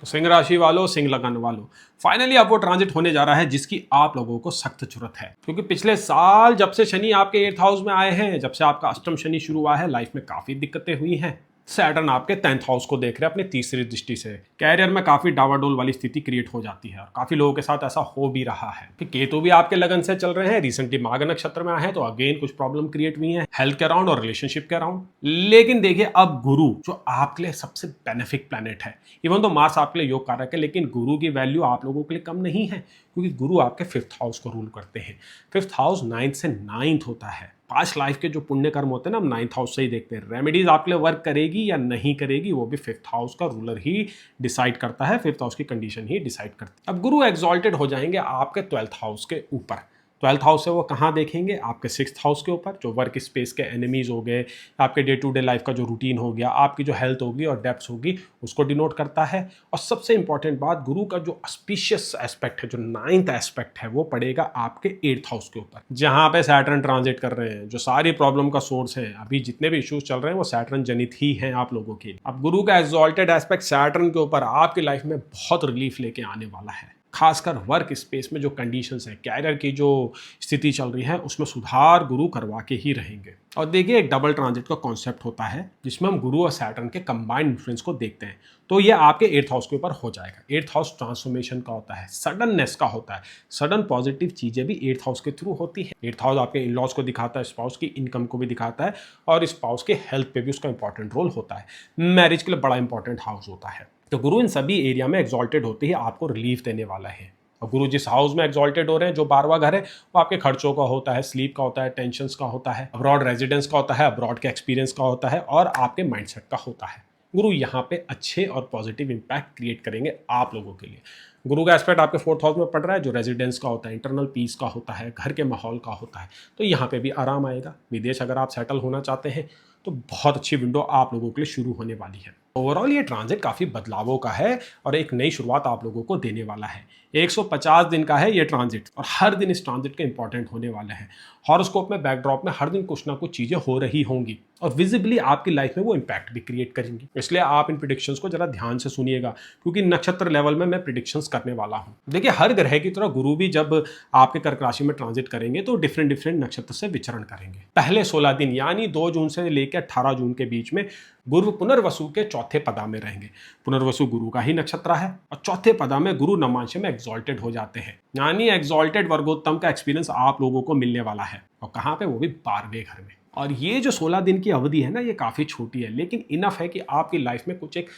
तो सिंह राशि वालों, सिंह लगन वालों, फाइनली अब वो ट्रांजिट होने जा रहा है जिसकी आप लोगों को सख्त जरूरत है। क्योंकि पिछले साल जब से शनि आपके 8th हाउस में आए हैं, जब से आपका अष्टम शनि शुरू हुआ है, लाइफ में काफी दिक्कतें हुई हैं। सैटर्न आपके 10th हाउस को देख रहे हैं अपनी तीसरी दृष्टि से। कैरियर में काफी डावाडोल वाली स्थिति क्रिएट हो जाती है और काफी लोगों के साथ ऐसा हो भी रहा है कि केतु भी आपके लगन से चल रहे हैं, रिसेंटली माघ नक्षत्र में आए हैं, तो अगेन कुछ प्रॉब्लम क्रिएट हुई है हेल्थ के अराउंड और रिलेशनशिप के अराउंड। लेकिन देखिए, अब गुरु जो आपके लिए सबसे बेनिफिक प्लैनेट है, इवन तो मार्स आपके लिए योग कारक है, लेकिन गुरु की वैल्यू आप लोगों के लिए कम नहीं है, क्योंकि गुरु आपके 5th हाउस को रूल करते हैं। 5th हाउस 9th से 9th होता है। पास्ट लाइफ के जो पुण्य कर्म होते हैं ना, हम 9th हाउस से ही देखते हैं। रेमेडीज आपके लिए वर्क करेगी या नहीं करेगी, वो भी 5th हाउस का रूलर ही डिसाइड करता है, 5th हाउस की कंडीशन ही डिसाइड करती है। अब गुरु एक्सॉल्टेड हो जाएंगे आपके 12th हाउस के ऊपर। 12th हाउस से वो कहाँ देखेंगे? आपके 6th हाउस के ऊपर, जो वर्क स्पेस के एनिमीज हो गए, आपके डे टू डे लाइफ का जो रूटीन हो गया, आपकी जो हेल्थ होगी और डेप्थ होगी, उसको डिनोट करता है। और सबसे इंपॉर्टेंट बात, गुरु का जो ऑस्पिशियस एस्पेक्ट है, जो 9th एस्पेक्ट है, वो पड़ेगा आपके 8th हाउस के ऊपर, जहां पे सैटर्न ट्रांजिट कर रहे हैं। जो सारी प्रॉब्लम का सोर्स है, अभी जितने भी इश्यूज चल रहे हैं, वो सैटर्न जनित ही हैं आप लोगों के। अब गुरु का एक्सॉल्टेड एस्पेक्ट सैटर्न के ऊपर आपकी लाइफ में बहुत रिलीफ लेके आने वाला है। खासकर वर्क स्पेस में जो कंडीशंस हैं, कैरियर की जो स्थिति चल रही है, उसमें सुधार गुरु करवा के ही रहेंगे। और देखिए, एक डबल ट्रांजिट का कॉन्सेप्ट होता है जिसमें हम गुरु और सैटर्न के कंबाइंड इन्फ्लुएंस को देखते हैं। तो ये आपके 8th हाउस के ऊपर हो जाएगा। 8th हाउस ट्रांसफॉर्मेशन का होता है, सडननेस का होता है। सडन पॉजिटिव चीजें भी 8th हाउस के थ्रू होती है। 8th हाउस आपके इन लॉज को दिखाता है, स्पाउस की इनकम को भी दिखाता है, और स्पाउस के हेल्थ पे भी उसका इंपॉर्टेंट रोल होता है। मैरिज के लिए बड़ा इंपॉर्टेंट हाउस होता है। तो गुरु इन सभी एरिया में एक्सॉल्टेड होते ही आपको रिलीफ देने वाला है। और गुरु जिस हाउस में एक्सॉल्टेड हो रहे हैं, जो 12वां घर है, वो आपके खर्चों का होता है, स्लीप का होता है, टेंशन्स का होता है, अब्रॉड रेजिडेंस का होता है, अब्रॉड के एक्सपीरियंस का होता है, और आपके माइंडसेट का होता है। गुरु यहाँ पे अच्छे और पॉजिटिव इंपैक्ट क्रिएट करेंगे आप लोगों के लिए। गुरु का एस्पेक्ट आपके 4th हाउस में पड़ रहा है, जो रेजिडेंस का होता है, इंटरनल पीस का होता है, घर के माहौल का होता है। तो यहाँ पे भी आराम आएगा। विदेश अगर आप सेटल होना चाहते हैं, तो बहुत अच्छी विंडो आप लोगों के लिए शुरू होने वाली है। ओवरऑल ये ट्रांजिट काफ़ी बदलावों का है और एक नई शुरुआत आप लोगों को देने वाला है। 150 दिन का है ये ट्रांजिट, और हर दिन इस ट्रांजिट के इंपॉर्टेंट होने वाले हैं। हॉरोस्कोप में बैकड्रॉप में हर दिन कुछ ना कुछ चीज़ें हो रही होंगी और विजिबली आपकी लाइफ में वो इम्पैक्ट भी क्रिएट करेंगी। इसलिए आप इन प्रिडिक्शंस को जरा ध्यान से सुनिएगा, क्योंकि नक्षत्र लेवल में मैं प्रिडिक्शंस करने वाला हूँ। देखिए, हर ग्रह की तरह गुरु भी जब आपके कर्क राशि में ट्रांजिट करेंगे तो डिफरेंट नक्षत्र से विचरण करेंगे। पहले 16 दिन यानी 2 जून से लेकर 18 जून के बीच में गुरु पुनर्वसु के चौथे पदा में रहेंगे। पुनर्वसु गुरु का ही नक्षत्र है, और चौथे पदा में गुरु नमांश में एक्सॉल्टेड हो जाते हैं। यानी एक्सॉल्टेड वर्गोत्तम का एक्सपीरियंस आप लोगों को मिलने वाला है, और कहाँ पे? वो भी 12वें घर में। और ये जो 16 दिन की अवधि है ना, ये काफ़ी छोटी है, लेकिन इनफ है कि आपकी लाइफ में कुछ एक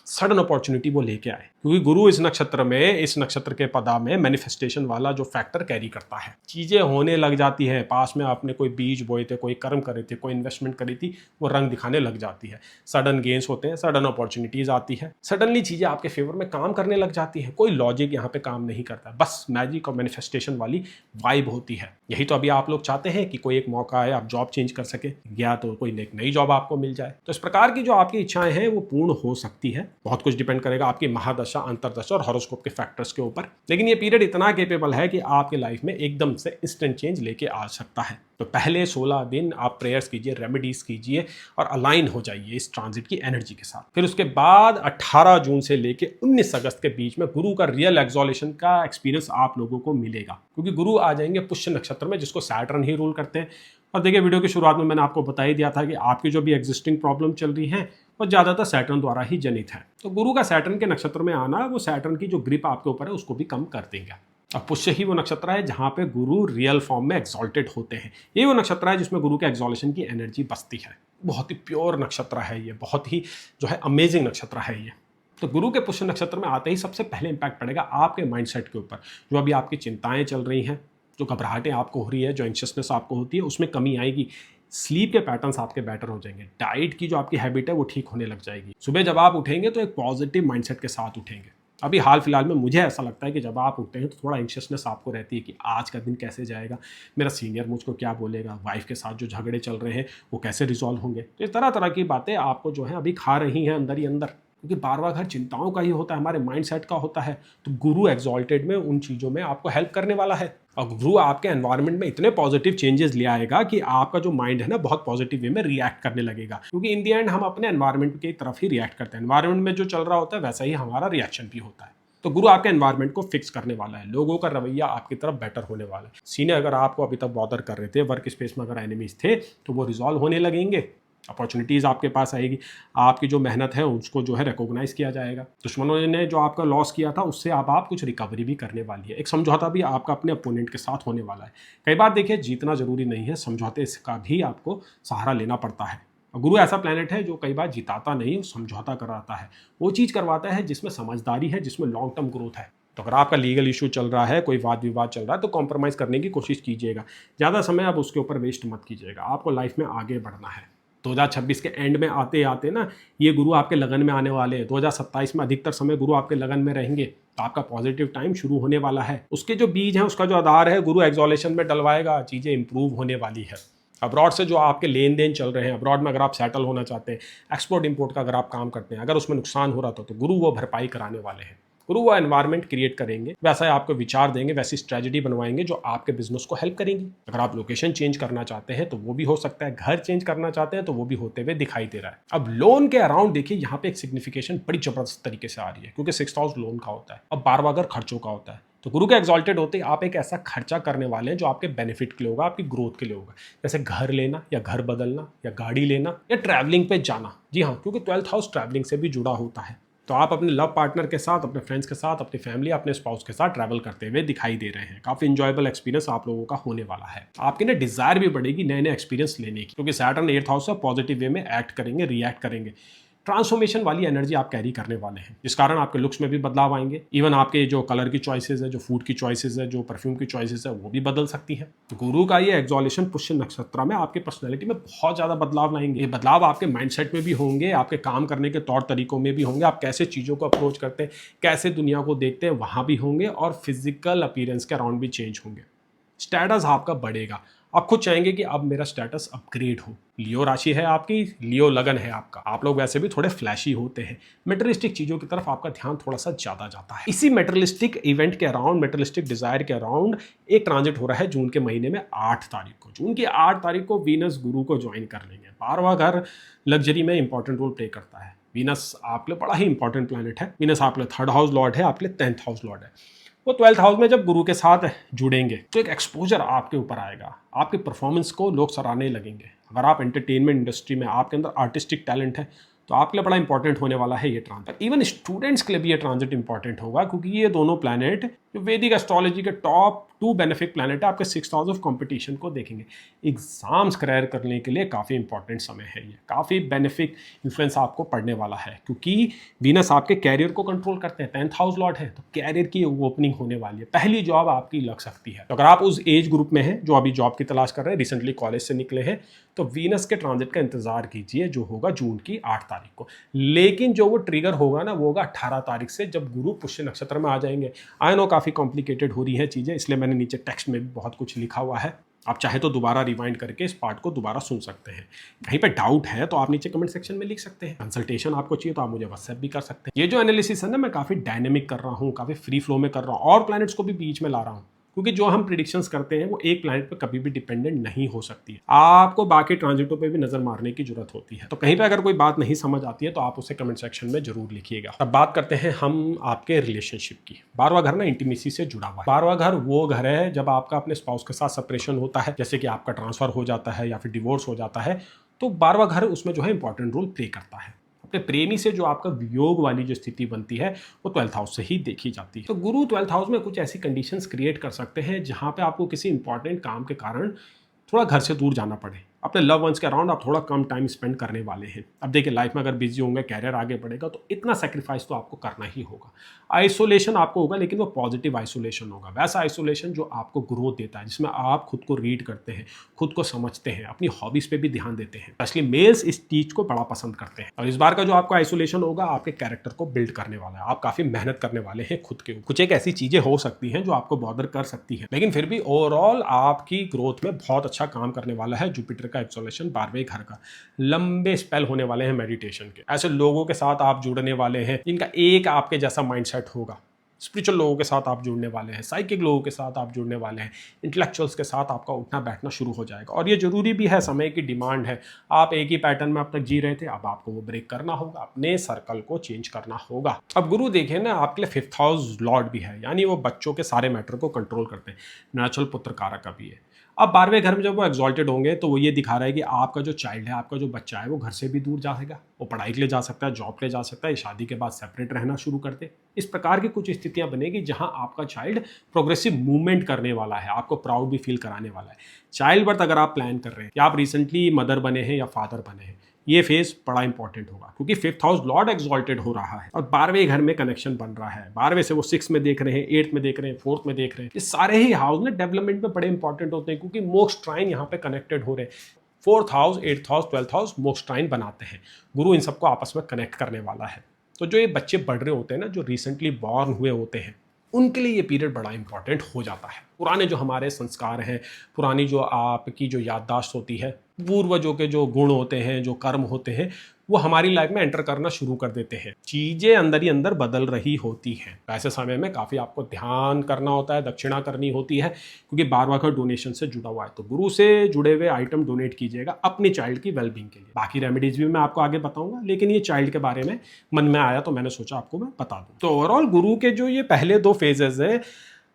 सडन अपॉर्चुनिटी वो लेके आए, क्योंकि गुरु इस नक्षत्र में, इस नक्षत्र के पदा में मैनिफेस्टेशन वाला जो फैक्टर कैरी करता है। चीज़ें होने लग जाती है, पास में आपने कोई बीज बोए थे, कोई कर्म करे थे, कोई इन्वेस्टमेंट करी थी, वो रंग दिखाने लग जाती है। सडन गेन्स होते हैं, सडन अपॉर्चुनिटीज आती है, सडनली चीज़ें आपके फेवर में काम करने लग जाती है। कोई लॉजिक यहाँ पे काम नहीं करता, बस मैजिक और मैनिफेस्टेशन वाली वाइब होती है। यही तो अभी आप लोग चाहते हैं कि कोई एक मौका आए, आप जॉब चेंज कर सके, या तो कोई एक नई जॉब आपको मिल जाए। तो इस प्रकार की जो आपकी इच्छाएं हैं वो पूर्ण हो सकती है। बहुत कुछ डिपेंड करेगा आपकी महादशा, अंतरदशा और हॉरोस्कोप के फैक्टर्स के ऊपर, लेकिन ये पीरियड इतना कैपेबल है कि आपके लाइफ में एकदम से इंस्टेंट चेंज लेके आ सकता है। तो पहले 16 दिन आप प्रेयर्स कीजिए, रेमेडीज कीजिए और अलाइन हो जाइए इस ट्रांजिट की एनर्जी के साथ। फिर उसके बाद 18 जून से लेके 19 अगस्त के बीच में गुरु का रियल एक्सॉल्टेशन का एक्सपीरियंस आप लोगों को मिलेगा, क्योंकि गुरु आ जाएंगे पुष्य नक्षत्र में, जिसको सैटर्न ही रूल करते हैं। और देखिए, वीडियो की शुरुआत में मैंने आपको बता ही दिया था कि आपकी जो भी एग्जिस्टिंग प्रॉब्लम चल रही है वो ज़्यादातर सैटर्न द्वारा ही जनित है। तो गुरु का सैटर्न के नक्षत्र में आना, वो सैटर्न की जो ग्रिप आपके ऊपर है उसको भी कम कर देगा। अब पुष्य ही वो नक्षत्र है जहाँ पे गुरु रियल फॉर्म में एक्सॉल्टेड होते हैं। ये वो नक्षत्र है जिसमें गुरु के एक्सॉल्टेशन की एनर्जी बसती है। बहुत ही प्योर नक्षत्र है ये, बहुत ही जो है अमेजिंग नक्षत्र है ये। तो गुरु के पुष्य नक्षत्र में आते ही सबसे पहले इंपैक्ट पड़ेगा आपके माइंडसेट के ऊपर। जो अभी आपकी चिंताएं चल रही हैं, जो घबराहटें आपको हो रही है, जो एंशियसनेस आपको होती है, उसमें कमी आएगी। स्लीप के पैटर्न्स आपके बेटर हो जाएंगे। डाइट की जो आपकी हैबिट है वो ठीक होने लग जाएगी। सुबह जब आप उठेंगे तो एक पॉजिटिव माइंडसेट के साथ उठेंगे। अभी हाल फिलहाल में मुझे ऐसा लगता है कि जब आप उठते हैं तो थोड़ा एंशियसनेस आपको रहती है कि आज का दिन कैसे जाएगा, मेरा सीनियर मुझको क्या बोलेगा, वाइफ के साथ जो झगड़े चल रहे हैं वो कैसे रिजॉल्व होंगे। तो इस तरह की बातें आपको जो है अभी खा रही हैं अंदर ही अंदर, क्योंकि 12वां घर चिंताओं का ही होता है, हमारे माइंडसेट का होता है। तो गुरु एक्सॉल्टेड में उन चीज़ों में आपको हेल्प करने वाला है। और गुरु आपके एनवायरनमेंट में इतने पॉजिटिव चेंजेस ले आएगा कि आपका जो माइंड है ना बहुत पॉजिटिव वे में रिएक्ट करने लगेगा, क्योंकि इन दी एंड हम अपने एनवायरनमेंट की तरफ ही रिएक्ट करते हैं। एनवायरनमेंट में जो चल रहा होता है वैसा ही हमारा रिएक्शन भी होता है। तो गुरु आपके एनवायरनमेंट को फिक्स करने वाला है, लोगों का रवैया आपकी तरफ बेटर होने वाला है। सीने अगर आपको अभी तक बॉदर कर रहे थे, वर्क स्पेस में अगर एनिमीज थे, तो वो रिजॉल्व होने लगेंगे। अपॉर्चुनिटीज़ आपके पास आएगी, आपकी जो मेहनत है उसको जो है रिकॉग्नाइज किया जाएगा। दुश्मनों ने जो आपका लॉस किया था उससे आप कुछ रिकवरी भी करने वाली है। एक समझौता भी आपका अपने अपोनेंट के साथ होने वाला है। कई बार देखिए जीतना जरूरी नहीं है, समझौते का भी आपको सहारा लेना पड़ता है। गुरु ऐसा प्लैनेट है जो कई बार जिताता नहीं, समझौता कराता है। वो चीज़ करवाता है जिसमें समझदारी है, जिसमें लॉन्ग टर्म ग्रोथ है। तो अगर आपका लीगल इशू चल रहा है, कोई वाद विवाद चल रहा है, तो कॉम्प्रोमाइज़ करने की कोशिश कीजिएगा। ज़्यादा समय आप उसके ऊपर वेस्ट मत कीजिएगा। आपको लाइफ में आगे बढ़ना है। 2026 के एंड में आते आते ना ये गुरु आपके लगन में आने वाले हैं। 2027 में अधिकतर समय गुरु आपके लगन में रहेंगे, तो आपका पॉजिटिव टाइम शुरू होने वाला है। उसके जो बीज हैं, उसका जो आधार है, गुरु एक्सोलेशन में डलवाएगा, चीज़ें इंप्रूव होने वाली है। अब्रॉड से जो आपके लेन देन चल रहे हैं, अब्रॉड में अगर आप सेटल होना चाहते हैं, एक्सपोर्ट इंपोर्ट का अगर आप काम करते हैं, अगर उसमें नुकसान हो रहा था तो गुरु वो भरपाई कराने वाले हैं। गुरु वो एनवायरनमेंट क्रिएट करेंगे, वैसा आपको विचार देंगे, वैसी स्ट्रेटजी बनवाएंगे जो आपके बिजनेस को हेल्प करेंगी। अगर आप लोकेशन चेंज करना चाहते हैं तो वो भी हो सकता है, घर चेंज करना चाहते हैं तो वो भी होते हुए दिखाई दे रहा है। अब लोन के अराउंड देखिए, यहाँ पे एक सिग्निफिकेशन बड़ी जबरदस्त तरीके से आ रही है, क्योंकि 6th हाउस लोन का होता है और 12वां घर खर्चों का होता है। तो गुरु के एक्सॉल्टेड होते ही आप एक ऐसा खर्चा करने वाले हैं जो आपके बेनिफिट के लिए होगा, आपकी ग्रोथ के लिए होगा। जैसे घर लेना या घर बदलना या गाड़ी लेना या ट्रैवलिंग पे जाना। जी हाँ, क्योंकि 12th हाउस ट्रैवलिंग से भी जुड़ा होता है। तो आप अपने लव पार्टनर के साथ, अपने फ्रेंड्स के साथ, अपनी फैमिली, अपने स्पाउस के साथ ट्रैवल करते हुए दिखाई दे रहे हैं। काफी इंजॉयबल एक्सपीरियंस आप लोगों का होने वाला है। आपकी ना डिजायर भी बढ़ेगी नए नए एक्सपीरियंस लेने की, क्योंकि सैटर्न 8th हाउस से पॉजिटिव वे में एक्ट करेंगे, रिएक्ट करेंगे। ट्रांसफॉर्मेशन वाली एनर्जी आप कैरी करने वाले हैं, जिस कारण आपके लुक्स में भी बदलाव आएंगे। इवन आपके जो कलर की चॉइसेस है, जो फूड की चॉइसेस है, जो परफ्यूम की चॉइसेस है, वो भी बदल सकती है। तो गुरु का ये एक्सॉलेशन पुष्य नक्षत्र में आपकी पर्सनैलिटी में बहुत ज़्यादा बदलाव लाएंगे। ये बदलाव आपके माइंडसेट में भी होंगे, आपके काम करने के तौर तरीकों में भी होंगे, आप कैसे चीज़ों को अप्रोच करते हैं, कैसे दुनिया को देखते हैं, वहाँ भी होंगे। और फिजिकल अपीयरेंस के अराउंड भी चेंज होंगे। स्टेटस आपका बढ़ेगा, आप खुद चाहेंगे कि अब मेरा स्टेटस अपग्रेड हो। लियो राशि है आपकी, लियो लगन है आपका। आप लोग वैसे भी थोड़े फ्लैशी होते हैं, मेटेरियलिस्टिक चीज़ों की तरफ आपका ध्यान थोड़ा सा ज़्यादा जाता है। इसी मेटेरियलिस्टिक इवेंट के अराउंड, मेटेरियलिस्टिक डिजायर के अराउंड एक ट्रांजिट हो रहा है जून के महीने में 8 तारीख को। जून की 8 तारीख को वीनस गुरु को ज्वाइन कर लेंगे। 12वां घर लग्जरी में इंपॉर्टेंट रोल प्ले करता है। वीनस आपके लिए बड़ा ही इंपॉर्टेंट प्लैनेट है। वीनस आपके लिए 3rd हाउस लॉर्ड है, आपके लिए 10th हाउस लॉर्ड है। वो 12th हाउस में जब गुरु के साथ जुड़ेंगे तो एक एक्सपोजर आपके ऊपर आएगा, आपके परफॉर्मेंस को लोग सराहने लगेंगे। अगर आप एंटरटेनमेंट इंडस्ट्री में, आपके अंदर आर्टिस्टिक टैलेंट है, तो आपके लिए बड़ा इंपॉर्टेंट होने वाला है ये ट्रांजिट। इवन स्टूडेंट्स के लिए भी ये ट्रांजिट इंपॉर्टेंट होगा, क्योंकि ये दोनों प्लैनेट जो वैदिक एस्ट्रोलॉजी के टॉप 2 बेनिफिक प्लैनेट है, आपके 6th हाउस ऑफ कंपटीशन को देखेंगे। एग्जाम्स क्रैक करने के लिए काफ़ी इंपॉर्टेंट समय है ये, काफ़ी बेनिफिक इन्फ्लुएंस आपको पड़ने वाला है, क्योंकि वीनस आपके कैरियर को कंट्रोल करते हैं, 10th हाउस लॉर्ड है, तो कैरियर की ओपनिंग होने वाली है, पहली जॉब आपकी लग सकती है। तो अगर आप उस एज ग्रुप में हैं जो अभी जॉब की तलाश कर रहे हैं, रिसेंटली कॉलेज से निकले हैं, तो वीनस के ट्रांजिट का इंतजार कीजिए, जो होगा जून की 8 तारीख को। लेकिन जो वो ट्रिगर होगा ना, वो होगा 18 तारीख से, जब गुरु पुष्य नक्षत्र में आ जाएंगे। आई नो काफ़ी कॉम्प्लिकेटेड हो रही है चीज़ें, इसलिए मैंने नीचे टेक्स्ट में भी बहुत कुछ लिखा हुआ है। आप चाहे तो दोबारा रिवाइंड करके इस पार्ट को दोबारा सुन सकते हैं। कहीं पे डाउट है तो आप नीचे कमेंट सेक्शन में लिख सकते हैं। कंसल्टेशन आपको चाहिए तो आप मुझे व्हाट्सएप भी कर सकते हैं। ये जो एनालिसिस है ना, मैं काफ़ी डायनेमिक कर रहा हूँ, काफ़ी फ्री फ्लो में कर रहा हूँ, और प्लैनेट्स को भी बीच में ला रहा हूँ, क्योंकि जो हम प्रिडिक्शंस करते हैं वो एक प्लैनेट पर कभी भी डिपेंडेंट नहीं हो सकती है। आपको बाकी ट्रांजिटों पे भी नजर मारने की जरूरत होती है। तो कहीं पे अगर कोई बात नहीं समझ आती है तो आप उसे कमेंट सेक्शन में जरूर लिखिएगा। अब बात करते हैं हम आपके रिलेशनशिप की। 12वां घर ना इंटीमेसी से जुड़ा हुआ है। 12वां घर वो घर है जब आपका अपने स्पाउस के साथ सेपरेशन होता है, जैसे कि आपका ट्रांसफर हो जाता है या फिर डिवोर्स हो जाता है, तो 12वां घर उसमें जो है इंपॉर्टेंट रोल प्ले करता है। अपने प्रेमी से जो आपका वियोग वाली जो स्थिति बनती है वो 12th हाउस से ही देखी जाती है। तो गुरु 12th हाउस में कुछ ऐसी कंडीशंस क्रिएट कर सकते हैं जहां पे आपको किसी इंपॉर्टेंट काम के कारण थोड़ा घर से दूर जाना पड़े। अपने लव वंस के अराउंड आप थोड़ा कम टाइम स्पेंड करने वाले हैं। अब देखिए, लाइफ में अगर बिजी होंगे, कैरियर आगे बढ़ेगा, तो इतना सेक्रीफाइस तो आपको करना ही होगा। आइसोलेशन आपको होगा, लेकिन वो पॉजिटिव आइसोलेशन होगा, वैसा आइसोलेशन जो आपको ग्रोथ देता है, जिसमें आप खुद को रीड करते हैं, खुद को समझते हैं, अपनी हॉबीज पे भी ध्यान देते हैं। इसलिए मेल्स इस चीज को बड़ा पसंद करते हैं। और इस बार का जो आपका आइसोलेशन होगा, आपके कैरेक्टर को बिल्ड करने वाला है। आप काफी मेहनत करने वाले हैं खुद के। कुछ एक ऐसी चीजें हो सकती हैं जो आपको बॉदर कर सकती हैं, लेकिन फिर भी ओवरऑल आपकी ग्रोथ में बहुत अच्छा काम करने वाला है जुपिटर का एक्सोलेशन 12वें घर का। लंबे स्पेल होने वाले हैं मेडिटेशन के। ऐसे लोगों के साथ आप जुड़ने वाले हैं जिनका एक आपके जैसा माइंडसेट होगा। स्पिरिचुअल लोगों के साथ आप जुड़ने वाले हैं, साइकिक लोगों के साथ आप जुड़ने वाले हैं, इंटेलेक्चुअल्स के साथ आपका उठना बैठना शुरू हो जाएगा। और ये ज़रूरी भी है, समय की डिमांड है। आप एक ही पैटर्न में अब तक जी रहे थे, अब आपको वो ब्रेक करना होगा, अपने सर्कल को चेंज करना होगा। अब गुरु देखें ना, आपके लिए 5th हाउस लॉर्ड भी है, यानी वो बच्चों के सारे मैटर को कंट्रोल करते हैं, नेचुरल पुत्र कारक का भी है। अब 12वें घर में जब वो एग्जॉल्टेड होंगे तो वो ये दिखा रहा है कि आपका जो चाइल्ड है, आपका जो बच्चा है, वो घर से भी दूर जाएगा, वो पढ़ाई के लिए जा सकता है, जॉब के लिए जा सकता है, शादी के बाद सेपरेट रहना शुरू कर दे। इस प्रकार की कुछ स्थितियां बनेगी जहां आपका चाइल्ड प्रोग्रेसिव मूवमेंट करने वाला है, आपको प्राउड भी फील कराने वाला है। चाइल्ड बर्थ अगर आप प्लान कर रहे हैं या आप रिसेंटली मदर बने हैं या फादर बने हैं, ये फेज बड़ा इंपॉर्टेंट होगा, क्योंकि 5th हाउस लॉर्ड एक्सॉल्टेड हो रहा है और 12वें घर में कनेक्शन बन रहा है। 12वें से वो 6 में देख रहे हैं, 8 में देख रहे हैं, 4th में देख रहे हैं। ये सारे ही हाउस ना डेवलपमेंट में बड़े इंपॉर्टेंट होते हैं, क्योंकि मोक्ष ट्राइन यहाँ पे कनेक्टेड हो रहे हैं। 4th house, 8th house, 12th house मोक्ष ट्राइन बनाते हैं। गुरु इन सबको आपस में कनेक्ट करने वाला है। तो जो ये बच्चे बढ़ रहे होते हैं ना, जो रिसेंटली बॉर्न हुए होते हैं, उनके लिए ये पीरियड बड़ा इंपॉर्टेंट हो जाता है। पुराने जो हमारे संस्कार हैं, पुरानी जो आपकी जो याददाश्त होती है, पूर्वजों के जो गुण होते हैं, जो कर्म होते हैं, वो हमारी लाइफ में एंटर करना शुरू कर देते हैं। चीज़ें अंदर ही अंदर बदल रही होती हैं। ऐसे समय में काफ़ी आपको ध्यान करना होता है, दक्षिणा करनी होती है, क्योंकि 12वां घर डोनेशन से जुड़ा हुआ है। तो गुरु से जुड़े हुए आइटम डोनेट कीजिएगा अपने चाइल्ड की वेलबींग के लिए। बाकी रेमेडीज भी मैं आपको आगे बताऊंगा, लेकिन ये चाइल्ड के बारे में मन में आया तो मैंने सोचा आपको मैं बता दूं। तो ओवरऑल गुरु के जो ये पहले 2 फेजेस हैं,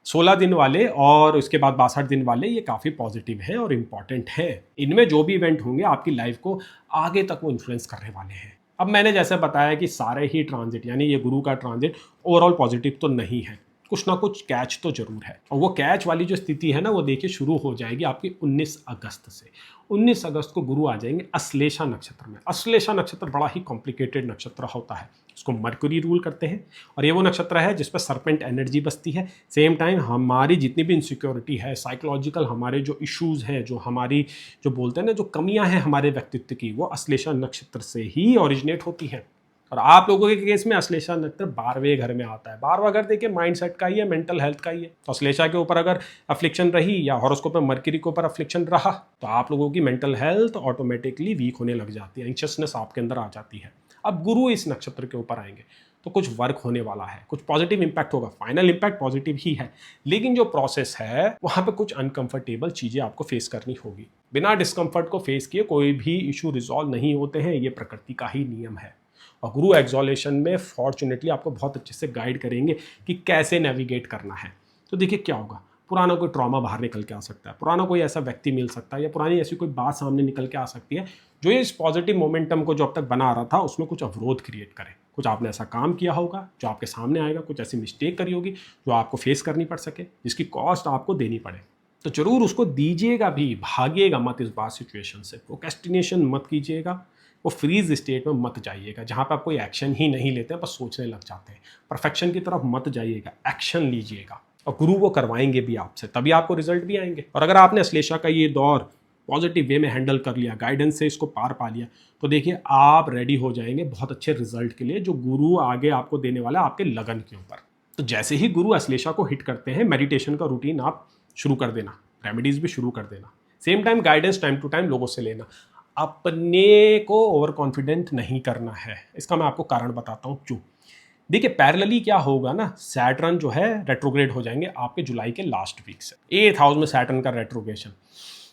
16 दिन वाले और उसके बाद 62 दिन वाले, ये काफ़ी पॉजिटिव हैं और इम्पॉर्टेंट हैं। इनमें जो भी इवेंट होंगे आपकी लाइफ को आगे तक वो इन्फ्लुएंस करने वाले हैं। अब मैंने जैसे बताया कि सारे ही ट्रांजिट, यानी ये गुरु का ट्रांजिट ओवरऑल पॉजिटिव तो नहीं है, कुछ ना कुछ कैच तो जरूर है। और वो कैच वाली जो स्थिति है ना, वो देखिए शुरू हो जाएगी आपकी 19 अगस्त से। 19 अगस्त को गुरु आ जाएंगे अश्लेषा नक्षत्र में। अश्लेषा नक्षत्र बड़ा ही कॉम्प्लिकेटेड नक्षत्र होता है, उसको मरकुरी रूल करते हैं और ये वो नक्षत्र है जिस पर सर्पेंट एनर्जी बसती है। सेम टाइम हमारी जितनी भी इनसिक्योरिटी है, साइकोलॉजिकल हमारे जो इश्यूज हैं, जो हमारी जो बोलते हैं ना, जो कमियां हैं हमारे व्यक्तित्व की, वो अश्लेषा नक्षत्र से ही ओरिजिनेट होती हैं। और आप लोगों के केस में अश्लेषा नक्षत्र 12वें घर में आता है। 12वां घर देखिए माइंडसेट का ही है, मेंटल हेल्थ का ही है। तो अश्लेषा के ऊपर अगर अफ्लिक्शन रही या हॉरोस्कोप में मरकरी के ऊपर अफ्लिक्शन रहा, तो आप लोगों की मेंटल हेल्थ ऑटोमेटिकली वीक होने लग जाती है, एंग्शियसनेस आपके अंदर आ जाती है। अब गुरु इस नक्षत्र के ऊपर आएंगे तो कुछ वर्क होने वाला है, कुछ पॉजिटिव इंपैक्ट होगा। फाइनल इंपैक्ट पॉजिटिव ही है, लेकिन जो प्रोसेस है वहां पे कुछ अनकंफर्टेबल चीजें आपको फेस करनी होगी। बिना डिस्कंफर्ट को फेस किए कोई भी इशू रिजॉल्व नहीं होते हैं, ये प्रकृति का ही नियम है। और गुरु एक्सोलेशन में फॉर्चुनेटली आपको बहुत अच्छे से गाइड करेंगे कि कैसे नेविगेट करना है। तो देखिए क्या होगा, पुराना कोई ट्रॉमा बाहर निकल के आ सकता है, पुराना कोई ऐसा व्यक्ति मिल सकता है, या पुरानी ऐसी कोई बात सामने निकल के आ सकती है जो इस पॉजिटिव मोमेंटम को जो अब तक बना रहा था उसमें कुछ अवरोध क्रिएट करे। कुछ आपने ऐसा काम किया होगा जो आपके सामने आएगा, कुछ ऐसी मिस्टेक करी होगी जो आपको फेस करनी पड़ सके, जिसकी कॉस्ट आपको देनी पड़े। तो जरूर उसको दीजिएगा भी, भागिएगा मत इस बात सिचुएशन से, प्रोक्रेस्टिनेशन मत कीजिएगा, वो फ्रीज स्टेट में मत जाइएगा जहाँ पे आप कोई एक्शन ही नहीं लेते हैं, बस सोचने लग जाते हैं। परफेक्शन की तरफ मत जाइएगा, एक्शन लीजिएगा और गुरु वो करवाएंगे भी आपसे, तभी आपको रिजल्ट भी आएंगे। और अगर आपने अश्लेषा का ये दौर पॉजिटिव वे में हैंडल कर लिया, गाइडेंस से इसको पार पा लिया, तो देखिए आप रेडी हो जाएंगे बहुत अच्छे रिजल्ट के लिए जो गुरु आगे आपको देने वाला है आपके लगन के ऊपर। तो जैसे ही गुरु अश्लेषा को हिट करते हैं, मेडिटेशन का रूटीन आप शुरू कर देना, रेमेडीज भी शुरू कर देना, same time guidance time to time लोगों से लेना। अपने को ओवर कॉन्फिडेंट नहीं करना है, इसका मैं आपको कारण बताता हूँ क्यों। देखिए पैरेलली क्या होगा ना, सैटर्न जो है रेट्रोग्रेड हो जाएंगे आपके जुलाई के लास्ट वीक से। 8th हाउस में सैटर्न का रेट्रोगेशन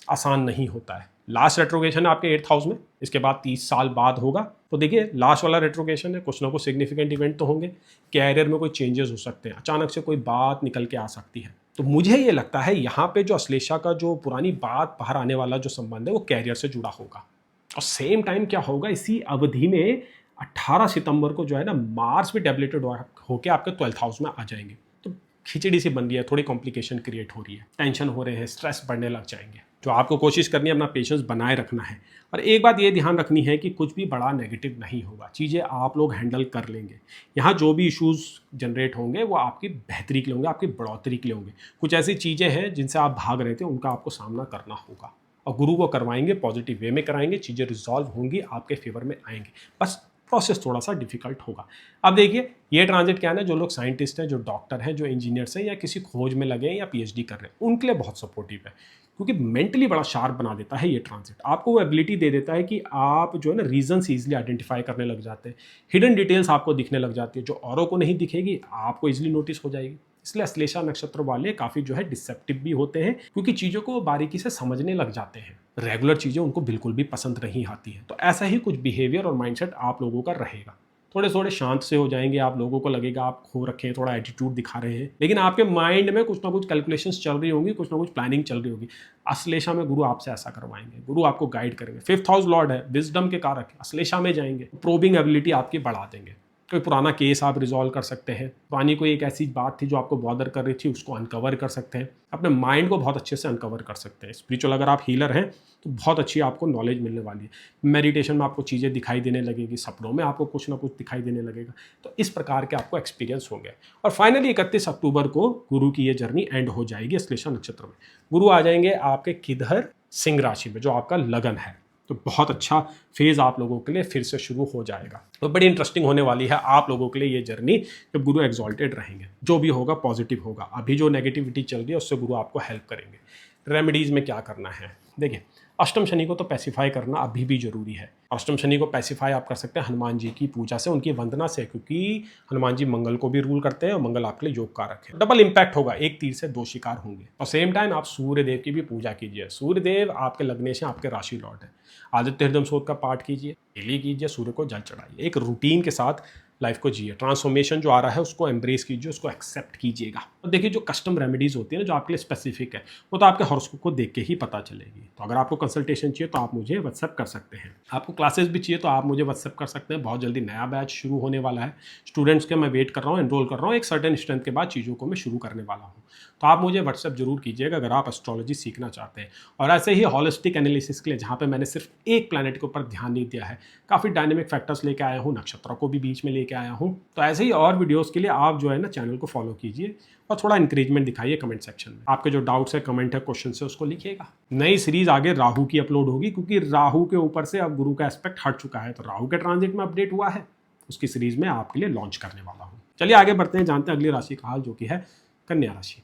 आसान नहीं होता है। लास्ट रेट्रोगेशन आपके 8th हाउस में, इसके बाद 30 साल बाद होगा। तो देखिए लास्ट वाला रेट्रोगेशन है, कुछ ना कुछ सिग्निफिकेंट इवेंट तो होंगे, कैरियर में कोई चेंजेस हो सकते हैं, अचानक से कोई बात निकल के आ सकती है। तो मुझे ये लगता है यहाँ पे जो अश्लेषा का जो पुरानी बात बाहर आने वाला जो संबंध है वो कैरियर से जुड़ा होगा। और सेम टाइम क्या होगा, इसी अवधि में 18 सितंबर को जो है ना, मार्स भी डेबिलेटेड होकर आपके 12th हाउस में आ जाएंगे। तो खिचड़ी सी बन रही है, थोड़ी कॉम्प्लिकेशन क्रिएट हो रही है, टेंशन हो रहे हैं, स्ट्रेस बढ़ने लग जाएंगे। जो आपको कोशिश करनी है अपना पेशेंस बनाए रखना है। और एक बात ये ध्यान रखनी है कि कुछ भी बड़ा नेगेटिव नहीं होगा, चीज़ें आप लोग हैंडल कर लेंगे। यहाँ जो भी इश्यूज जनरेट होंगे वो आपकी बेहतरी के लिए होंगे, आपकी बढ़ोतरी के लिए होंगे। कुछ ऐसी चीज़ें हैं जिनसे आप भाग रहे थे, उनका आपको सामना करना होगा और गुरु को करवाएंगे, पॉजिटिव वे में कराएंगे, चीज़ें रिजॉल्व होंगी, आपके फेवर में आएंगे। बस प्रोसेस थोड़ा सा डिफिकल्ट होगा। अब देखिए ये ट्रांजिट क्या है ना, जो लोग साइंटिस्ट हैं, जो डॉक्टर हैं, जो इंजीनियर्स हैं या किसी खोज में लगे हैं या पीएचडी कर रहे हैं, उनके लिए बहुत सपोर्टिव है। क्योंकि मेंटली बड़ा शार्प बना देता है ये ट्रांजिट। आपको वो एबिलिटी दे देता है कि आप जो है ना रीजंस ईजिली आइडेंटिफाई करने लग जाते हैं, हिडन डिटेल्स आपको दिखने लग जाती है जो औरों को नहीं दिखेगी, आपको ईजिली नोटिस हो जाएगी। इसलिए अश्लेषा नक्षत्र वाले काफ़ी जो है डिसेप्टिव भी होते हैं, क्योंकि चीज़ों को बारीकी से समझने लग जाते हैं। रेगुलर चीज़ें उनको बिल्कुल भी पसंद नहीं आती हैं। तो ऐसा ही कुछ बिहेवियर और माइंडसेट आप लोगों का रहेगा। थोड़े थोड़े शांत से हो जाएंगे आप, लोगों को लगेगा आप खो रखे हैं, थोड़ा एटीट्यूड दिखा रहे हैं, लेकिन आपके माइंड में कुछ ना कुछ कैलकुलेशंस चल रही होंगी, कुछ ना कुछ प्लानिंग चल रही होगी। अश्लेषा में गुरु आपसे ऐसा करवाएंगे, गुरु आपको गाइड करेंगे। 5th हाउस लॉर्ड है, विजडम के कारक है, अश्लेषा में जाएंगे, प्रोबिंग एबिलिटी आपकी बढ़ा देंगे। कोई पुराना केस आप रिजॉल्व कर सकते हैं, पुरानी कोई एक ऐसी बात थी जो आपको बॉदर कर रही थी, उसको अनकवर कर सकते हैं, अपने माइंड को बहुत अच्छे से अनकवर कर सकते हैं। स्पिरिचुअल अगर आप हीलर हैं तो बहुत अच्छी आपको नॉलेज मिलने वाली है। मेडिटेशन में आपको चीज़ें दिखाई देने लगेगी, सपनों में आपको कुछ ना कुछ दिखाई देने लगेगा। तो इस प्रकार के आपको एक्सपीरियंस होंगे। और फाइनली 31 अक्टूबर को गुरु की ये जर्नी एंड हो जाएगी अश्लेषा नक्षत्र में। गुरु आ जाएंगे आपके किधर, सिंह राशि में, जो आपका लगन है। तो बहुत अच्छा फेज़ आप लोगों के लिए फिर से शुरू हो जाएगा। तो बड़ी इंटरेस्टिंग होने वाली है आप लोगों के लिए ये जर्नी, जब गुरु एग्जॉल्टेड रहेंगे। जो भी होगा पॉजिटिव होगा। अभी जो नेगेटिविटी चल रही है उससे गुरु आपको हेल्प करेंगे। रेमेडीज़ में क्या करना है, देखिए, अष्टम शनि को तो पैसिफाई करना अभी भी जरूरी है। अष्टम शनि को पैसिफाई आप कर सकते हैं हनुमान जी की पूजा से, उनकी वंदना से, क्योंकि हनुमान जी मंगल को भी रूल करते हैं और मंगल आपके लिए योग कारक है। डबल इंपैक्ट होगा, एक तीर से दो शिकार होंगे। और सेम टाइम आप सूर्य देव की भी पूजा कीजिए। सूर्य देव आपके लग्नेश हैं, आपके राशि लॉर्ड है। आदित्य हृदय सोत का पाठ कीजिए, डेली कीजिए, सूर्य को जल चढ़ाइए। एक रूटीन के साथ लाइफ को जिए। ट्रांसफॉर्मेशन जो आ रहा है उसको एम्ब्रेस कीजिए, उसको एक्सेप्ट कीजिएगा। तो देखिए, जो कस्टम रेमेडीज़ होती है ना, जो आपके लिए स्पेसिफिक है, वो तो आपके हॉरोस्कोप को देख के ही पता चलेगी। तो अगर आपको कंसल्टेशन चाहिए तो आप मुझे व्हाट्सएप कर सकते हैं। आपको क्लासेस भी चाहिए तो आप मुझे व्हाट्सएप कर सकते हैं। बहुत जल्दी नया बैच शुरू होने वाला है। स्टूडेंट्स के मैं वेट कर रहा हूँ, एनरोल कर रहा हूँ। एक सर्टेन स्ट्रेंथ के बाद चीज़ों को मैं शुरू करने वाला हूँ। तो आप मुझे व्हाट्सएप जरूर कीजिएगा अगर आप एस्ट्रोलॉजी सीखना चाहते हैं। और ऐसे ही हॉलिस्टिक एनालिसिस के लिए, जहाँ पे मैंने सिर्फ एक प्लैनेट के ऊपर ध्यान नहीं दिया है, काफ़ी डायनेमिक फैक्टर्स लेके आया हूँ, नक्षत्रों को भी बीच में लेके आया हूँ। तो ऐसे ही और वीडियोस के लिए आप जो है ना चैनल को फॉलो कीजिए और थोड़ा इंकरेजमेंट दिखाइए कमेंट सेक्शन में। आपके जो डाउट्स है, कमेंट है, क्वेश्चन है, उसको लिखिएगा। नई सीरीज आगे राहु की अपलोड होगी, क्योंकि राहु के ऊपर से अब गुरु का एस्पेक्ट हट चुका है। तो राहु के ट्रांजिट में अपडेट हुआ है, उसकी सीरीज में आपके लिए लॉन्च करने वाला हूँ। चलिए आगे बढ़ते हैं, जानते हैं अगली राशि का हाल, जो कि है कन्या राशि।